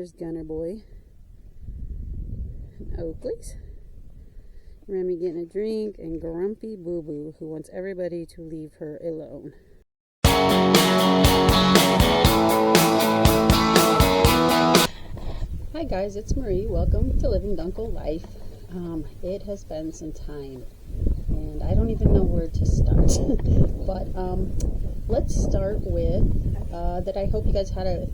There's Gunner Boy and Oakley's. Remy getting a drink, and Grumpy Boo Boo, who wants everybody to leave her alone. Hi guys, it's Marie. Welcome to Living Dunkle Life. It has been some time, and I don't even know where to start. But let's start with that I hope you guys had a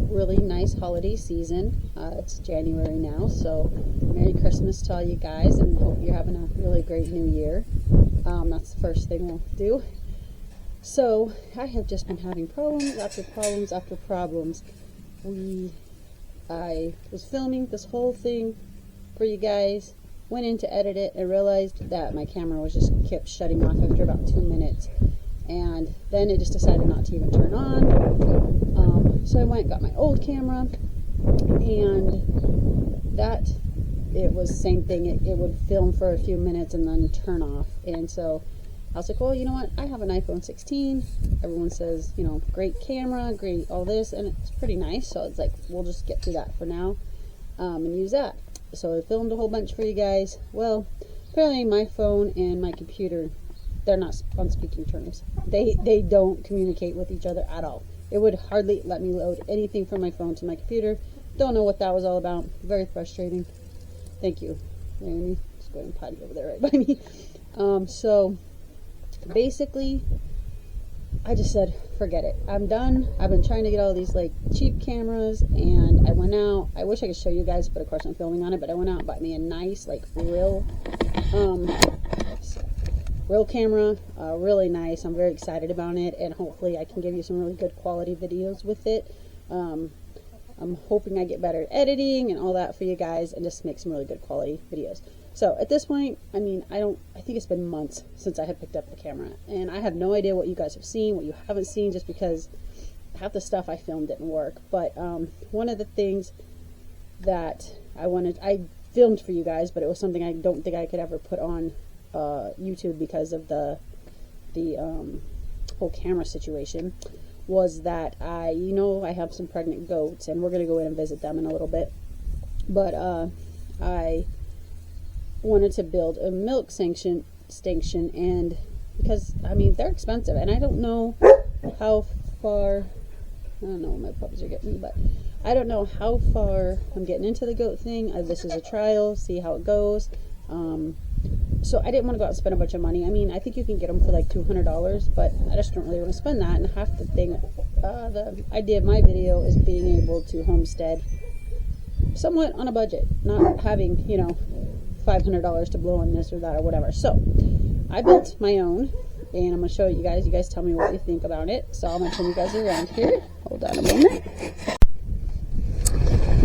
really nice holiday season. It's January now, so Merry Christmas to all you guys, and hope you're having a really great new year. That's the first thing we'll do. So I have just been having problems after problems after problems. I was filming this whole thing for you guys, went in to edit it, and realized that my camera was just kept shutting off after about 2 minutes, and then it just decided not to even turn on. So I went and got my old camera, and it was the same thing. It would film for a few minutes and then turn off. And so I was like, well, you know what, I have an iPhone 16. Everyone says, you know, great camera, great all this, and it's pretty nice. So it's like, we'll just get through that for now, and use that. So I filmed a whole bunch for you guys. Well, apparently my phone and my computer, they're not on speaking terms. They don't communicate with each other at all. It would hardly let me load anything from my phone to my computer. Don't know what that was all about. Very frustrating. Thank you, Naomi. Just going potty over there right by me. So basically, I just said, forget it. I'm done. I've been trying to get all these like cheap cameras, and I went out. I wish I could show you guys, but of course I'm filming on it. But I went out and bought me a nice, like, real camera, really nice. I'm very excited about it, and hopefully I can give you some really good quality videos with it. I'm hoping I get better at editing and all that for you guys, and just make some really good quality videos. So at this point, I mean, I think it's been months since I have picked up the camera, and I have no idea what you guys have seen, what you haven't seen, just because half the stuff I filmed didn't work. But one of the things that I filmed for you guys, but it was something I don't think I could ever put on YouTube because of the whole camera situation, was that I have some pregnant goats, and we're going to go in and visit them in a little bit. But I wanted to build a milk station, and because, I mean, they're expensive, and I don't know how far, I don't know what my puppies are getting me, but I don't know how far I'm getting into the goat thing. This is a trial, see how it goes. So I didn't want to go out and spend a bunch of money. I mean, I think you can get them for like $200, but I just don't really want to spend that. And half the thing, the idea of my video is being able to homestead somewhat on a budget, not having, $500 to blow on this or that or whatever. So I built my own, and I'm going to show you guys. You guys tell me what you think about it. So I'm going to turn you guys around here. Hold on a moment.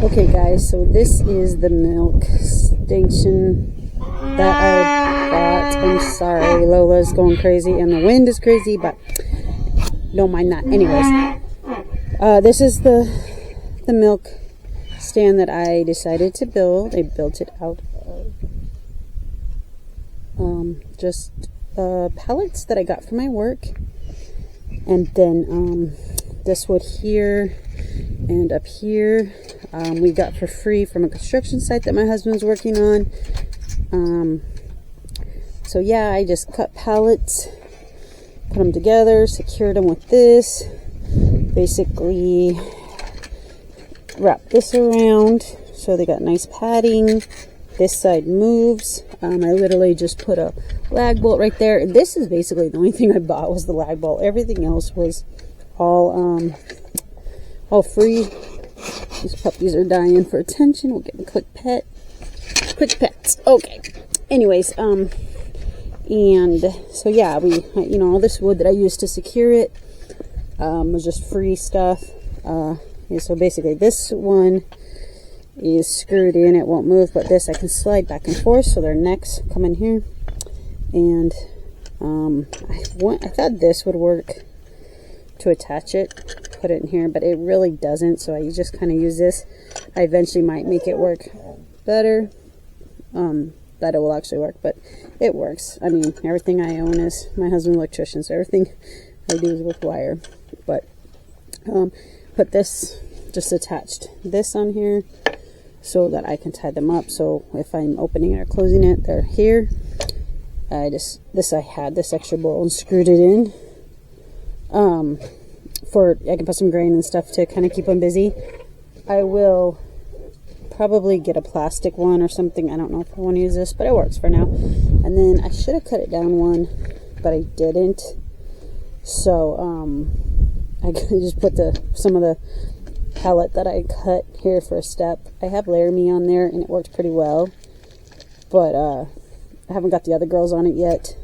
Okay, guys, so this is the milk station that I bought. I'm sorry, Lola's going crazy and the wind is crazy, but don't mind that. Anyways, this is the milk stand that I decided to build. I built it out of just pallets that I got from my work, and then this wood here and up here we got for free from a construction site that my husband's working on. So yeah, I just cut pallets, put them together, secured them with this, basically wrap this around so they got nice padding. This side moves. I literally just put a lag bolt right there, and this is basically the only thing I bought was the lag bolt. Everything else was all free. These puppies are dying for attention. We'll give them a quick pets. Okay. Anyways, and so yeah, we, all this wood that I used to secure it was just free stuff. So basically this one is screwed in, it won't move, but this I can slide back and forth, so their necks come in here. And I thought this would work to attach it, put it in here, but it really doesn't, so I just kind of use this. I eventually might make it work better, that it will actually work, but it works. I mean, everything I own is my husband's electrician, so everything I do is with wire. But put this just attached this on here so that I can tie them up. So if I'm opening it or closing it, they're here. I had this extra bowl and screwed it in. I can put some grain and stuff to kind of keep them busy. I will probably get a plastic one or something. I don't know if I want to use this, but it works for now. And then I should have cut it down one, but I didn't. So I just put some of the palette that I cut here for a step. I have Laramie on there and it worked pretty well, but I haven't got the other girls on it yet,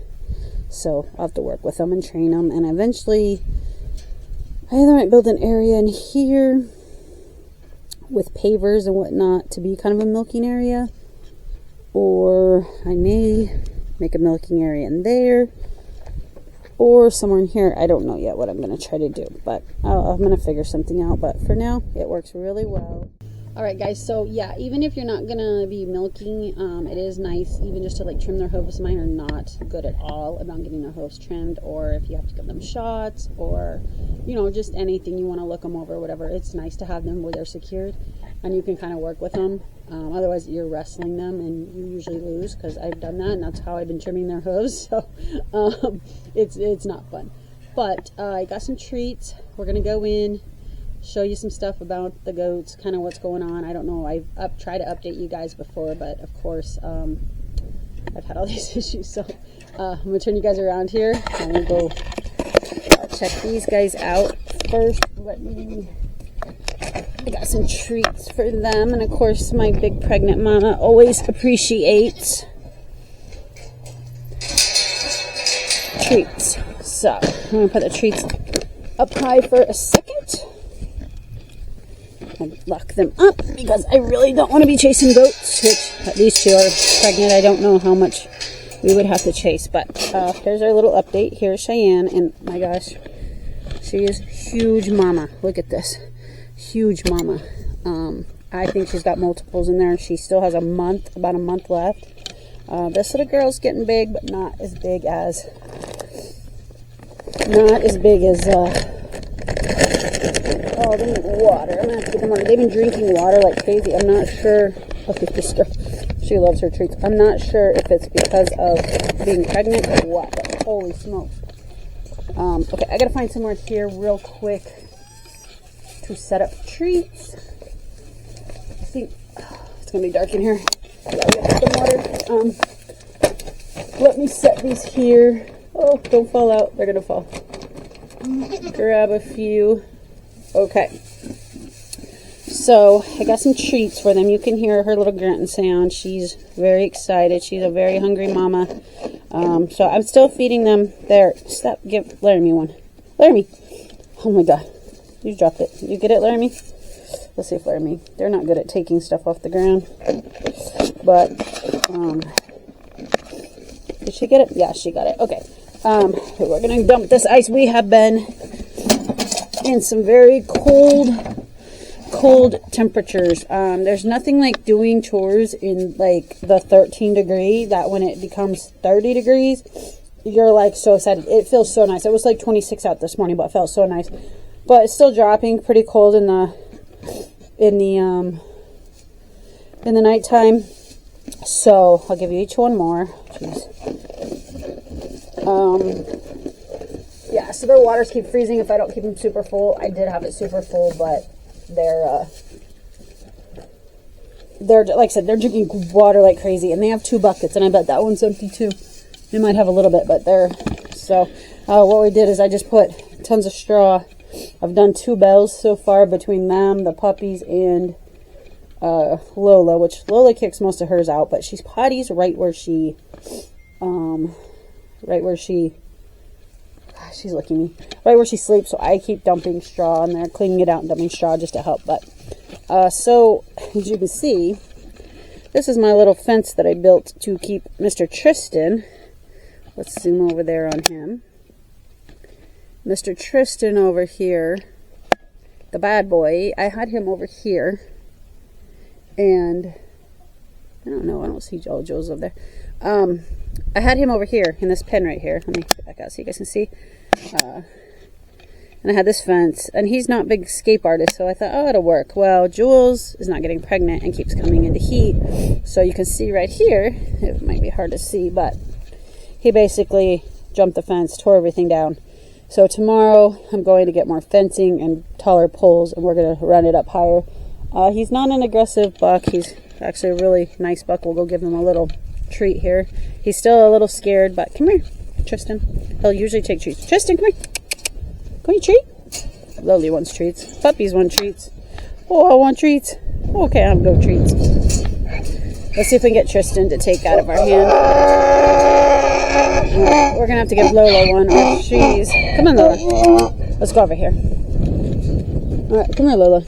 so I'll have to work with them and train them. And eventually I either might build an area in here with pavers and whatnot to be kind of a milking area, or I may make a milking area in there or somewhere in here. I don't know yet what I'm going to try to do, but I'm going to figure something out. But for now, it works really well. All right, guys, so yeah, even if you're not going to be milking, it is nice even just to like trim their hooves. Mine are not good at all about getting their hooves trimmed, or if you have to give them shots, or, you know, just anything you want to look them over, whatever. It's nice to have them where they're secured and you can kind of work with them. Otherwise, you're wrestling them and you usually lose, because I've done that and that's how I've been trimming their hooves. So it's not fun. But I got some treats. We're going to go in, show you some stuff about the goats, kind of what's going on. I don't know, I've tried to update you guys before, but of course I've had all these issues. So I'm gonna turn you guys around here and we'll go check these guys out first. I got some treats for them, and of course my big pregnant mama always appreciates treats. So I'm gonna put the treats up high for a second and lock them up, because I really don't want to be chasing goats, which these two are pregnant. I don't know how much we would have to chase, but here's our little update. Here's Cheyenne, and my gosh, she is huge mama. Look at this, huge mama. I think she's got multiples in there. She still has about a month left. This little girl's getting big, but not as big as oh, they need water. I'm gonna have to get them water. They've been drinking water like crazy. I'm not sure. Look at this girl. She loves her treats. I'm not sure if it's because of being pregnant or what, but holy smokes. Okay, I gotta find somewhere here real quick to set up treats. I think it's gonna be dark in here. Yeah, we gotta get some water. Let me set these here. Oh, don't fall out. They're gonna fall. Grab a few. Okay, so I got some treats for them. You can hear her little grunting sound. She's very excited. She's a very hungry mama. So I'm still feeding them. There, stop, give Laramie one. Laramie, oh my god, you dropped it. You get it, Laramie? Let's see if Laramie, they're not good at taking stuff off the ground. But, did she get it? Yeah, she got it. Okay, we're gonna dump this ice. We have been in some very cold temperatures. There's nothing like doing chores in like the 13 degree, that when it becomes 30 degrees, you're like so excited. It feels so nice. It was like 26 out this morning, but it felt so nice. But it's still dropping pretty cold in the nighttime. So I'll give you each one more. Jeez. Yeah, so their waters keep freezing if I don't keep them super full. I did have it super full, but they're like I said, they're drinking water like crazy, and they have 2 buckets, and I bet that one's empty too. They might have a little bit, but so what we did is I just put tons of straw. I've done 2 bells so far between them, the puppies, and Lola, which Lola kicks most of hers out, but she's potties right where she's licking me, right where she sleeps. So I keep dumping straw in there, cleaning it out and dumping straw just to help. But so as you can see, this is my little fence that I built to keep Mr. Tristan. Let's zoom over there on him. Mr. Tristan over here, the bad boy. I had him over here, and I don't see Jojo's over there. I had him over here in this pen right here. Let me get back out so you guys can see. and I had this fence, and he's not a big escape artist, so I thought, oh, it'll work. Well, Jules is not getting pregnant and keeps coming into heat, so you can see right here, it might be hard to see, but he basically jumped the fence, tore everything down. So tomorrow I'm going to get more fencing and taller poles, and we're going to run it up higher. He's not an aggressive buck. He's actually a really nice buck. We'll go give him a little treat here. He's still a little scared, but come here, Tristan. He'll usually take treats. Tristan, come here. Can you treat? Lily wants treats. Puppies want treats. Oh, I want treats. Okay, I'll go treats. Let's see if we can get Tristan to take out of our hand. We're going to have to give Lola one, or she's... Come on, Lola. Let's go over here. All right, come here, Lola.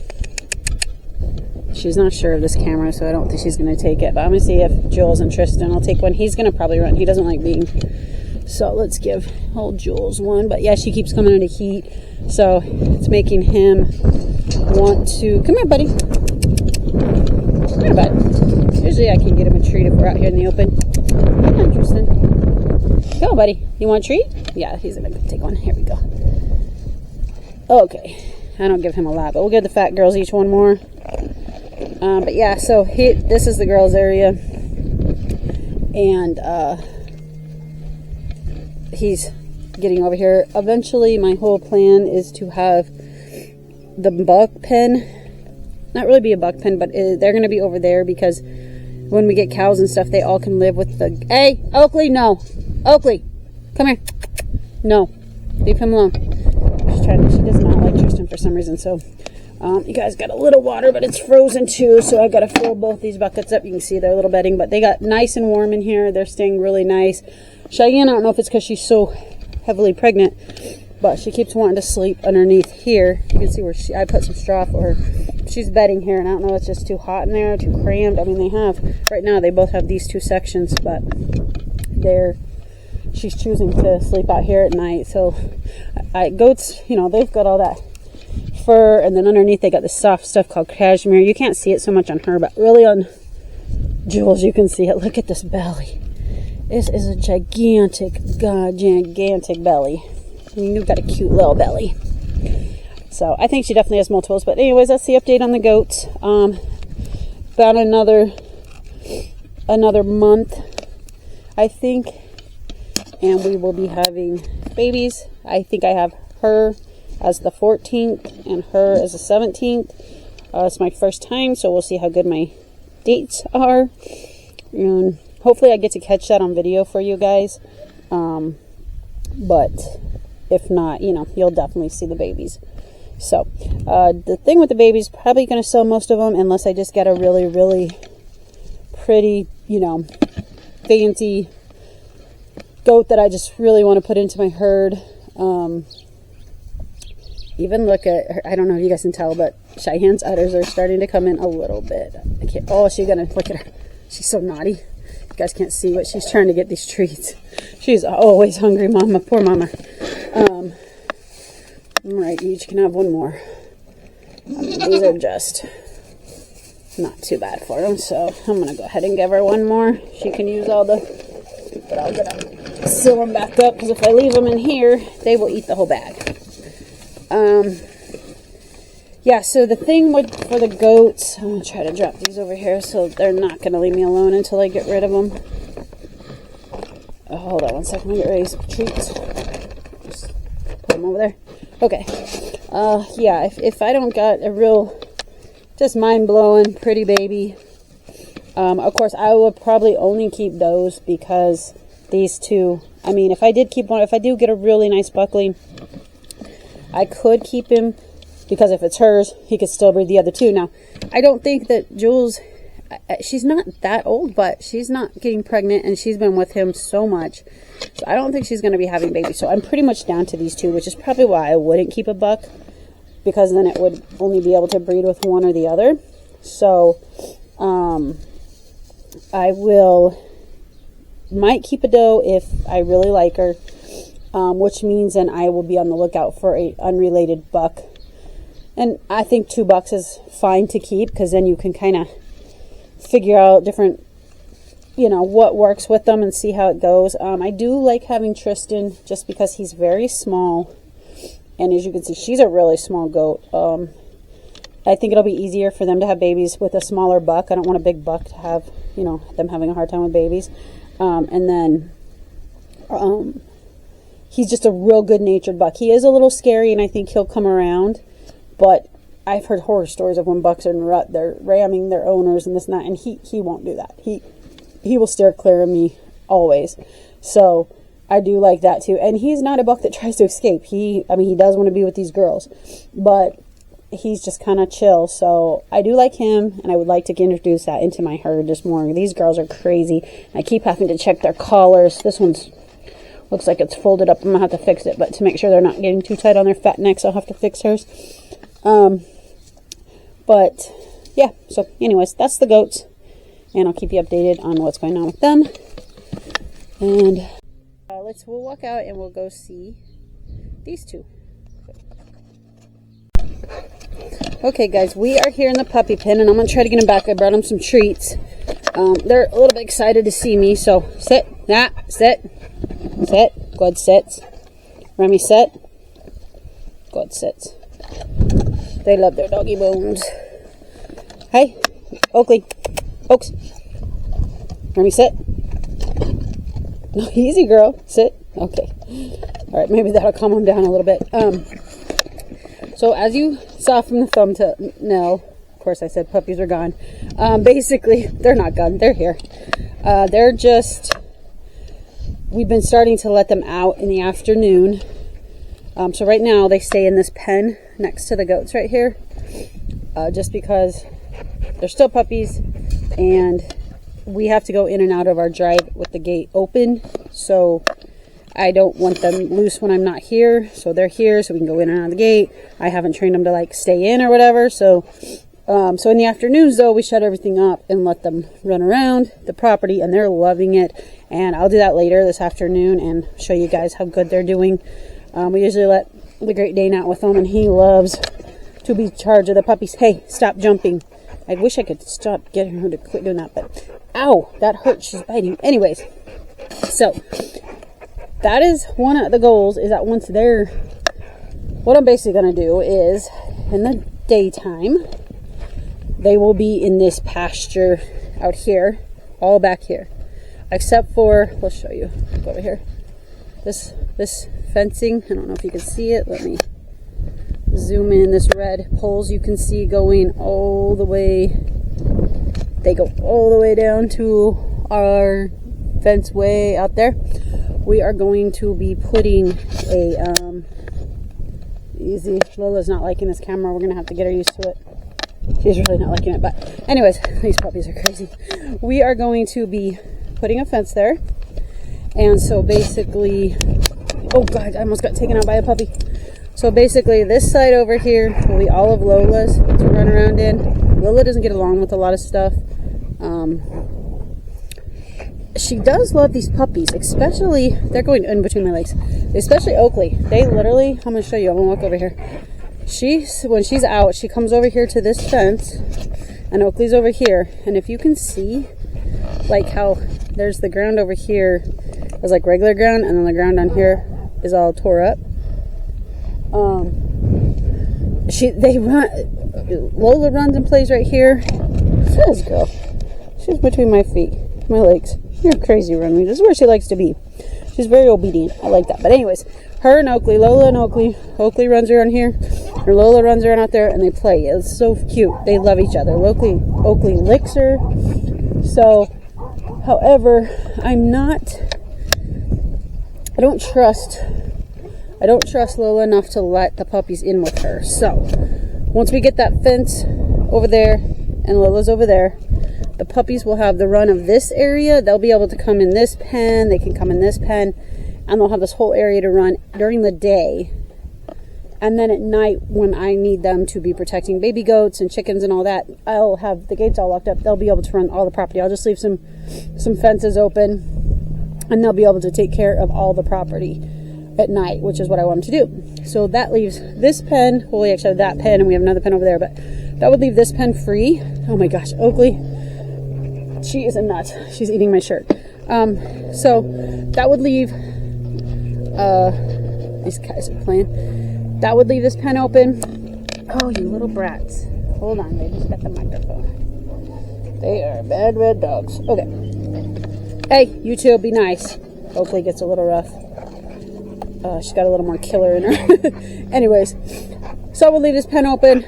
She's not sure of this camera, so I don't think she's going to take it. But I'm going to see if Jules and Tristan will take one. He's going to probably run. He doesn't like being... So let's give old Jules one. But yeah, she keeps coming into heat. So it's making him want to... Come here, buddy. Come here, bud. Usually I can get him a treat if we're out here in the open. Come on, Tristan. Come on, buddy. You want a treat? Yeah, he's going to take one. Here we go. Okay. I don't give him a lot, but we'll give the fat girls each one more. But yeah, so this is the girls' area. And... he's getting over here. Eventually, my whole plan is to have the buck pen, not really be a buck pen, but they're going to be over there, because when we get cows and stuff, they all can live with the... Hey, Oakley, no. Oakley, come here. No, leave him alone. She does not like Tristan for some reason, so you guys got a little water, but it's frozen too, so I got to fill both these buckets up. You can see their little bedding, but they got nice and warm in here. They're staying really nice. Cheyenne, I don't know if it's because she's so heavily pregnant, but she keeps wanting to sleep underneath here. You can see where I put some straw for her. She's bedding here, and I don't know if it's just too hot in there, too crammed. I mean, right now they both have these two sections, but she's choosing to sleep out here at night. So goats, they've got all that fur, and then underneath they got this soft stuff called cashmere. You can't see it so much on her, but really on Jules you can see it. Look at this belly. This is a gigantic belly. You've got a cute little belly. So I think she definitely has multiples. But anyways, that's the update on the goats. About another month, I think, and we will be having babies. I think I have her as the 14th and her as the 17th. It's my first time, so we'll see how good my dates are. And hopefully I get to catch that on video for you guys. But if not, you'll definitely see the babies. So, the thing with the babies, probably going to sell most of them unless I just get a really, really pretty, fancy goat that I just really want to put into my herd. Even look at her. I don't know if you guys can tell, but Cheyenne's udders are starting to come in a little bit. She's going to look at her. She's so naughty. You guys can't see, but she's trying to get these treats. She's always hungry, mama. Poor mama. All right, you each can have one more. These are just not too bad for them, so I'm going to go ahead and give her one more. She can use all the... But I'm going to seal them back up, because if I leave them in here, they will eat the whole bag. Yeah, so the thing for the goats, I'm going to try to drop these over here so they're not going to leave me alone until I get rid of them. Hold on one second, I'm going to get ready some treats. Just put them over there. Okay. Yeah, if I don't got a real, just mind-blowing, pretty baby, of course, I would probably only keep those, because these two, if I did keep one, if I do get a really nice buckling, I could keep him, because if it's hers, he could still breed the other two. Now, I don't think that Jules, she's not that old, but she's not getting pregnant, and she's been with him so much. So I don't think she's going to be having babies. So I'm pretty much down to these two, which is probably why I wouldn't keep a buck, because then it would only be able to breed with one or the other. So I might keep a doe if I really like her, which means then I will be on the lookout for a unrelated buck. And I think 2 bucks is fine to keep, because then you can kind of figure out different, what works with them and see how it goes. I do like having Tristan just because he's very small, And as you can see, she's a really small goat. I think it'll be easier for them to have babies with a smaller buck. I don't want a big buck to have, you know, them having a hard time with babies. And then he's just a real good-natured buck. He is a little scary, and I think he'll come around. But I've heard horror stories of when bucks are in a rut, they're ramming their owners and this and that, and he won't do that. He will steer clear of me always. So I do like that too. And he's not a buck that tries to escape. He does want to be with these girls, but he's just kind of chill. So I do like him, and I would like to introduce that into my herd just more. These girls are crazy. I keep having to check their collars. This one's looks like it's folded up. I'm gonna have to fix it, but to make sure they're not getting too tight on their fat necks, I'll have to fix hers. But yeah, so anyways, that's the goats, and I'll keep you updated on what's going on with them. And we'll walk out and we'll go see these two. Okay guys, we are here in the puppy pen, and I'm gonna try to get them back. I brought them some treats. They're a little bit excited to see me, so sit, sit, good sits. Remy, sit, good sits. They love their doggy bones. Hey, Oakley, Oaks, Remy, sit. No, easy girl, sit. Okay, all right, maybe that'll calm them down a little bit. So as you saw from the thumbnail, of course I said puppies are gone. Basically, they're not gone, they're here. They're just, we've been starting to let them out in the afternoon. So right now they stay in this pen next to the goats right here, just because they're still puppies, and we have to go in and out of our drive with the gate open. So I don't want them loose when I'm not here. So they're here so we can go in and out of the gate. I haven't trained them to like stay in or whatever. So so in the afternoons though, we shut everything up and let them run around the property, and they're loving it. And I'll do that later this afternoon and show you guys how good they're doing. We usually let the Great Dane out with them, and he loves to be in charge of the puppies. Hey, stop jumping. I wish I could stop getting her to quit doing that, but ow, that hurts. She's biting. Anyways, so that is one of the goals, is that once they're, what I'm basically going to do is in the daytime, they will be in this pasture out here, all back here, except for, let's show you, go over here, this fencing. I don't know if you can see it. Let me zoom in. This red poles you can see going all the way, they go all the way down to our fence way out there. We are going to be putting a easy, Lola's not liking this camera. We're gonna have to get her used to it. She's really not liking it, but anyways, these puppies are crazy. We are going to be putting a fence there, and so basically, oh god, I almost got taken out by a puppy. So basically this side over here will be all of Lola's to run around in. Lola doesn't get along with a lot of stuff. She does love these puppies, especially, they're going in between my legs, especially Oakley. They literally, I'm going to show you, I'm going to walk over here. When she's out, she comes over here to this fence, and Oakley's over here. And if you can see, like how there's the ground over here is like regular ground, and then the ground on here is all tore up. Lola runs and plays right here. This girl, she's between my feet, my legs. You're crazy, Remy. This is where she likes to be. She's very obedient. I like that. But anyways, her and Oakley, Lola and Oakley. Oakley runs around here, or Lola runs around out there, and they play. It's so cute. They love each other. Oakley licks her. So, however, I don't trust Lola enough to let the puppies in with her. So, once we get that fence over there, and Lola's over there, the puppies will have the run of this area. They'll be able to come in this pen. They can come in this pen, and they'll have this whole area to run during the day. And then at night, when I need them to be protecting baby goats and chickens and all that, I'll have the gates all locked up. They'll be able to run all the property. I'll just leave some fences open, and they'll be able to take care of all the property at night, which is what I want them to do. So that leaves this pen, well, we actually have that pen, and we have another pen over there, but that would leave this pen free. Oh my gosh, Oakley, she is a nut. She's eating my shirt. So that would leave, these guys are playing. that would leave this pen open. Oh, you little brats. Hold on, they just got the microphone. They are bad dogs. Okay. Hey, you two, be nice. Hopefully it gets a little rough. She's got a little more killer in her. Anyways, so I will leave this pen open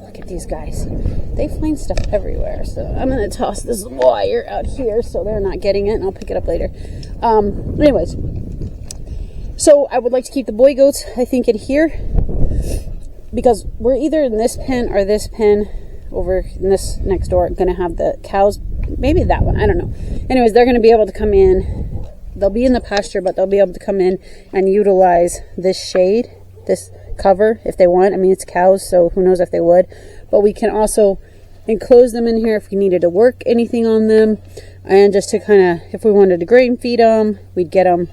look at these guys. They find stuff everywhere. So I'm going to toss this wire out here so they're not getting it, and I'll pick it up later. Anyways, so I would like to keep the boy goats, I think, in here, because we're either in this pen or this pen over in this next door going to have the cows. Maybe that one, I don't know. Anyways, they're going to be able to come in. They'll be in the pasture, but they'll be able to come in and utilize this shade, this cover, if they want. I mean, it's cows, so who knows if they would. But we can also enclose them in here if we needed to work anything on them. And just to kind of, if we wanted to grain feed them, we'd get them.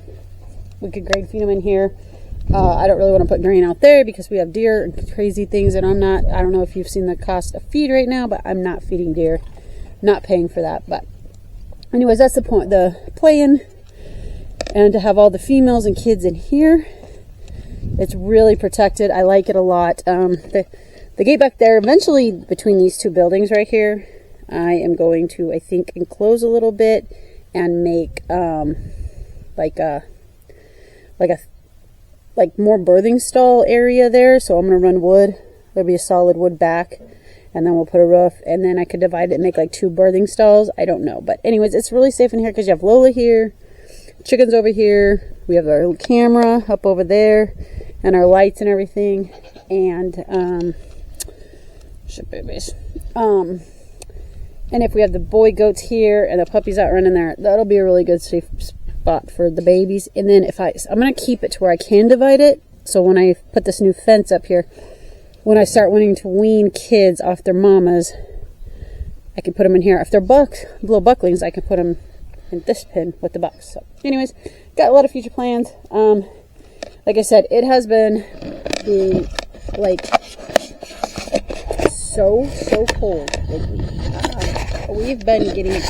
We could grain feed them in here. I don't really want to put grain out there because we have deer and crazy things, and I don't know if you've seen the cost of feed right now, but I'm not feeding deer. Not paying for that. But anyways, that's the point, the plan. And to have all the females and kids in here, it's really protected. I like it a lot. The gate back there, eventually between these two buildings right here, I am going to, I think, enclose a little bit and make like more birthing stall area there. So I'm gonna run wood. There'll be a solid wood back, and then we'll put a roof, and then I could divide it and make like 2 birthing stalls. I don't know, but anyways, it's really safe in here because you have Lola here, chickens over here, we have our camera up over there, and our lights and everything, and shit babies. And if we have the boy goats here and the puppies out running there, that'll be a really good safe spot for the babies. And then I'm gonna keep it to where I can divide it, so when I put this new fence up here, when I start wanting to wean kids off their mamas, I can put them in here. If they're little bucklings, I can put them in this pen with the bucks. So anyways, got a lot of future plans. Like I said, it has been like so cold lately. We've been getting,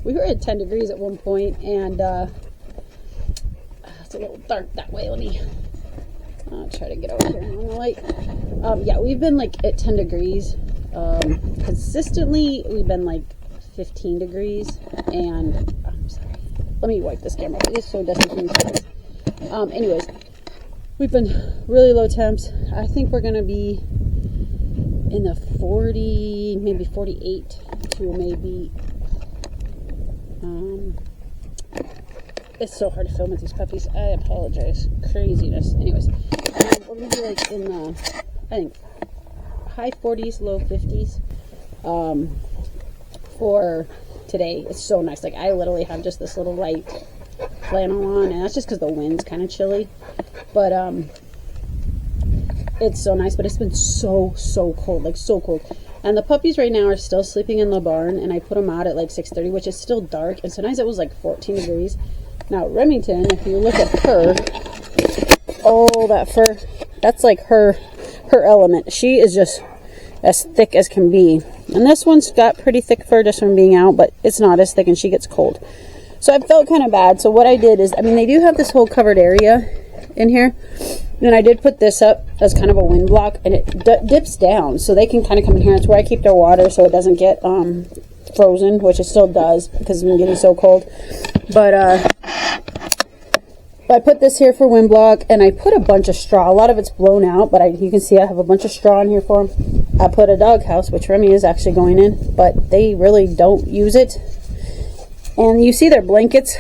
we were at 10 degrees at one point, and it's a little dark that way. I'll try to get over here on the light. Yeah, we've been like at 10 degrees. Consistently, we've been like 15 degrees. And I'm sorry. Let me wipe this camera. It is so dusty. Anyways, we've been really low temps. I think we're gonna be in the 40, maybe 48 to maybe. It's so hard to film with these puppies. I apologize. Craziness. Anyways, we're gonna be like in the, I think, high 40s, low 50s for today. It's so nice. Like, I literally have just this little light flannel on, and that's just because the wind's kind of chilly. But it's so nice. But it's been so cold, like so cold. And the puppies right now are still sleeping in the barn, and I put them out at like 6:30, which is still dark. And sometimes it was like 14 degrees. Now, Remington, if you look at her, oh, that fur, that's like her element. She is just as thick as can be. And this one's got pretty thick fur just from being out, but it's not as thick, and she gets cold. So I felt kind of bad. So what I did is, I mean, they do have this whole covered area in here. And I did put this up as kind of a wind block, and it dips down, so they can kind of come in here. It's where I keep their water so it doesn't get frozen, which it still does because it's been getting so cold. But I put this here for wind block, and I put a bunch of straw. A lot of it's blown out, but you can see I have a bunch of straw in here for them. I put a dog house, which Remy is actually going in, but they really don't use it. And you see their blankets.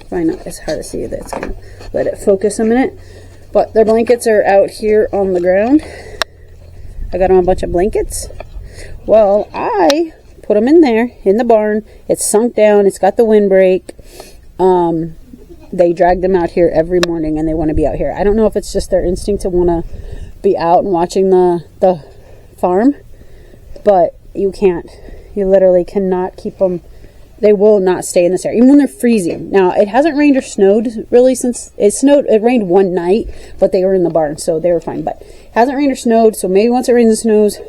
Why not? It's hard to see. That's gonna let it focus a minute. But their blankets are out here on the ground. I got them a bunch of blankets. Well, I put them in there in the barn. It's sunk down. It's got the windbreak. They drag them out here every morning, and they want to be out here. I don't know if it's just their instinct to want to be out and watching the farm, but you can't. You literally cannot keep them. They will not stay in this area, even when they're freezing. Now, it hasn't rained or snowed really since it snowed. It rained one night, but they were in the barn, so they were fine. But it hasn't rained or snowed, so maybe once it rains and snows,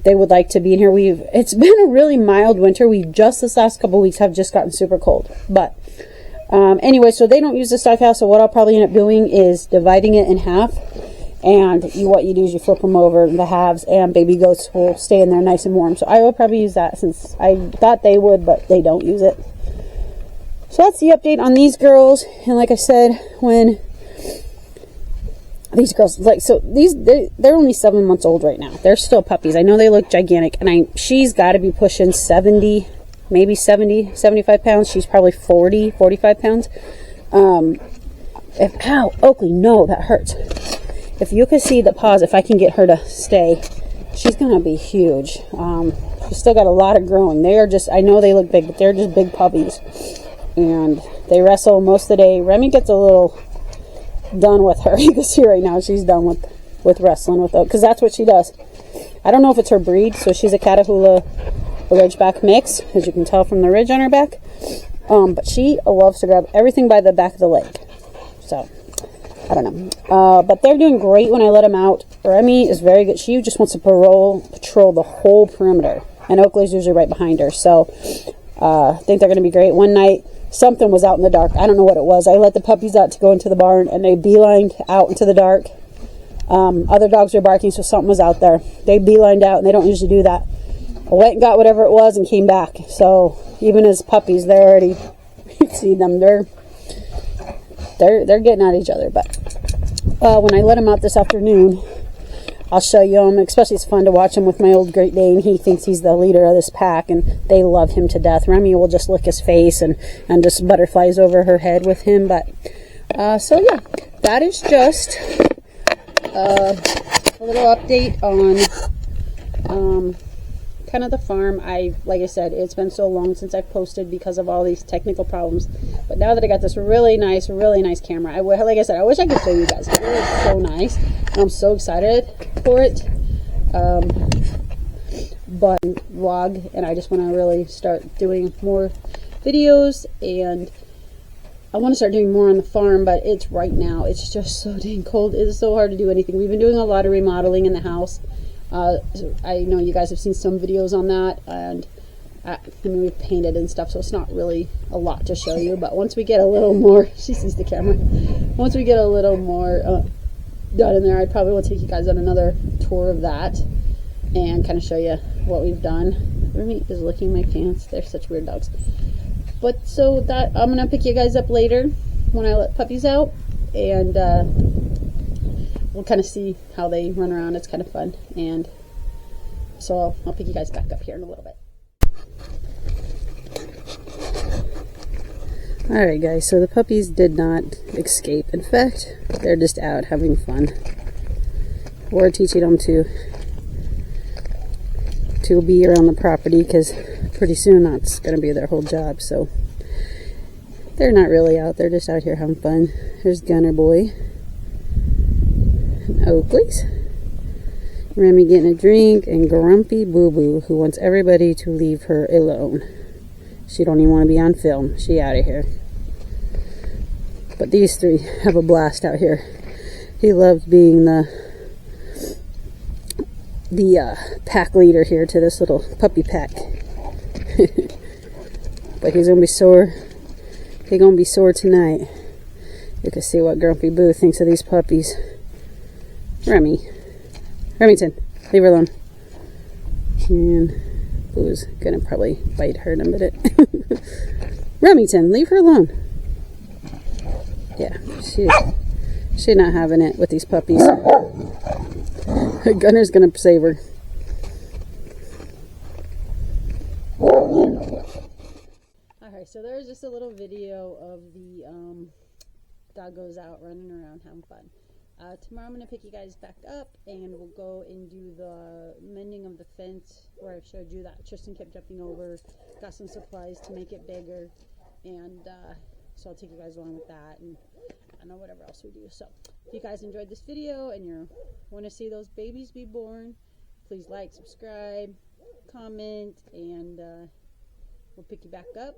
they would like to be in here. It's been a really mild winter. We just this last couple of weeks have just gotten super cold, but Anyway, so they don't use the stock house, so what I'll probably end up doing is dividing it in half. And what you do is you flip them over, the halves, and baby goats will stay in there nice and warm. So I will probably use that, since I thought they would, but they don't use it. So that's the update on these girls. And like I said, when these girls, like, so they're only 7 months old right now. They're still puppies. I know they look gigantic, and she's got to be pushing 70, maybe 70, 75 pounds. She's probably 40, 45 pounds. Ow, Oakley, no, that hurts. If you could see the paws, if I can get her to stay, she's going to be huge. She's still got a lot of growing. They are just, I know they look big, but they're just big puppies. And they wrestle most of the day. Remy gets a little done with her. You can see right now she's done with wrestling with her, because that's what she does. I don't know if it's her breed, so she's a Catahoula Ridgeback mix, as you can tell from the ridge on her back. But she loves to grab everything by the back of the leg. So I don't know. But they're doing great when I let them out. Remy is very good. She just wants to patrol the whole perimeter. And Oakley's usually right behind her. So I think they're going to be great. One night, something was out in the dark. I don't know what it was. I let the puppies out to go into the barn, and they beelined out into the dark. Other dogs were barking, so something was out there. They beelined out, and they don't usually do that. I went and got whatever it was and came back. So even as puppies, they're already, you see them, they're getting at each other. But when I let them out this afternoon, I'll show you them. Especially it's fun to watch him with my old Great Dane. He thinks he's the leader of this pack, and they love him to death. Remy will just lick his face and just butterflies over her head with him. But so yeah, that is just a little update on kind of the farm. Like I said, it's been so long since I've posted because of all these technical problems. But now that I got this really nice camera, like I said, I wish I could show you guys. It was so nice, and I'm so excited for it. But vlog, and I just want to really start doing more videos, and I want to start doing more on the farm. But it's right now, it's just so dang cold. It is so hard to do anything. We've been doing a lot of remodeling in the house. I know you guys have seen some videos on that, and I mean, we've painted and stuff, so it's not really a lot to show you. But once we get a little more, she sees the camera, once we get a little more done in there, I probably will take you guys on another tour of that and kind of show you what we've done. Remy is licking my pants. They're such weird dogs. But so that, I'm gonna pick you guys up later when I let puppies out, and we'll kind of see how they run around. It's kind of fun. And so I'll pick you guys back up here in a little bit. Alright guys, so the puppies did not escape. In fact, they're just out having fun. We're teaching them to be around the property, because pretty soon that's going to be their whole job. So they're not really out. They're just out here having fun. There's Gunner Boy. Oakley's. Remy getting a drink, and Grumpy Boo Boo, who wants everybody to leave her alone. She don't even want to be on film. She out of here. But these three have a blast out here. He loves being the pack leader here to this little puppy pack. But he's gonna be sore. He's gonna be sore tonight. You can see what Grumpy Boo thinks of these puppies. Remington, leave her alone. And Boo's gonna probably bite her in a minute. Remington, leave her alone. Yeah, she's not having it with these puppies. Gunner's gonna save her. Alright, so there's just a little video of the doggos out running around having fun. Tomorrow I'm going to pick you guys back up, and we'll go and do the mending of the fence where I showed you that Tristan kept jumping over. Got some supplies to make it bigger, and so I'll take you guys along with that, and I don't know, whatever else we do. So if you guys enjoyed this video and you want to see those babies be born, please like, subscribe, comment, and we'll pick you back up.